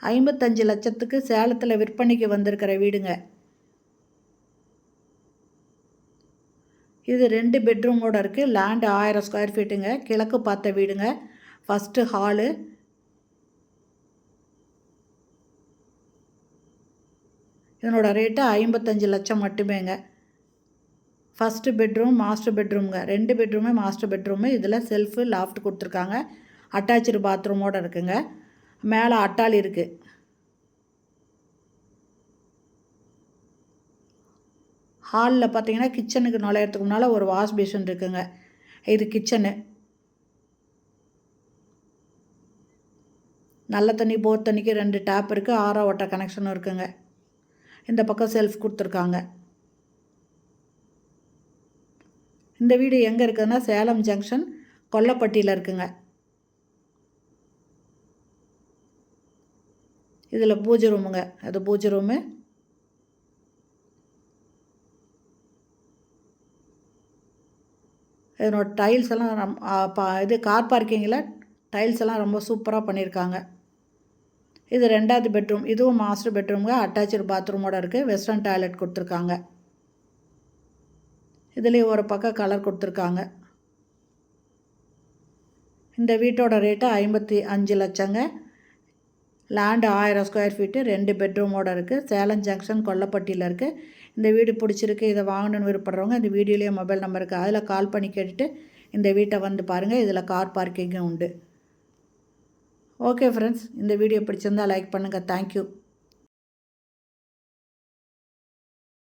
55 லட்சத்துக்கு சேலத்தில் விற்பனைக்கு வந்திருக்கிற வீடுங்க. இது 2 பெட்ரூமோட இருக்குது. லேண்டு 1000 ஸ்கொயர் ஃபீட்டுங்க. கிழக்கு பார்த்த வீடுங்க. First hall. இதனோட ரேட்டு 55 லட்சம் மட்டுமேங்க. ஃபஸ்ட்டு பெட்ரூம் மாஸ்டர் பெட்ரூம்ங்க. 2 பெட்ரூமே மாஸ்டர் பெட்ரூமு. இதில் செல்ஃபு லாஃப்ட் கொடுத்துருக்காங்க. அட்டாச்சு பாத்ரூமோடு இருக்குங்க. மேலே அட்டாளி இருக்குது. ஹாலில் பார்த்தீங்கன்னா கிச்சனுக்கு நுழையிறதுக்கு முன்னால் ஒரு வாஷ் பேஷன் இருக்குங்க. இது கிச்சனு. நல்ல தண்ணி போர் தண்ணிக்கு 2 டேப் இருக்குது. ஆரோ வாட்டர் கனெக்ஷனும் இருக்குங்க. இந்த பக்கம் செல்ஃப் கொடுத்துருக்காங்க. இந்த வீடு எங்கே இருக்குதுன்னா சேலம் ஜங்ஷன் கொல்லப்பட்டியில் இருக்குங்க. இதில் பூஜை ரூமுங்க. அது பூஜை ரூமு. இதனோட டைல்ஸ் எல்லாம் இது கார் பார்க்கிங்கில் டைல்ஸ் எல்லாம் ரொம்ப சூப்பராக பண்ணியிருக்காங்க. இது 2வது பெட்ரூம். இதுவும் மாஸ்டர் பெட்ரூமுங்க. அட்டாச்சு பாத்ரூமோடு இருக்குது. வெஸ்டர்ன் டாய்லெட் கொடுத்துருக்காங்க. இதுலேயும் ஒரு பக்கம் கலர் கொடுத்துருக்காங்க. இந்த வீட்டோட ரேட்டு 55 லட்சங்க. Land 1000 square feet. 2 பெட்ரூமோடு இருக்குது. சேலம் ஜங்ஷன் கொல்லப்பட்டியில் இருக்குது. இந்த வீடு பிடிச்சிருக்கு, இதை வாங்கணுன்னு விருப்பப்படுறவங்க இந்த வீடியோலேயே மொபைல் நம்பர் இருக்குது. அதில் கால் பண்ணி கேட்டுட்டு இந்த வீட்டை வந்து பாருங்கள். இதில் கார் பார்க்கிங்கும் உண்டு. ஓகே ஃப்ரெண்ட்ஸ், இந்த வீடியோ பிடிச்சிருந்தால் லைக் பண்ணுங்கள். தேங்க்யூ.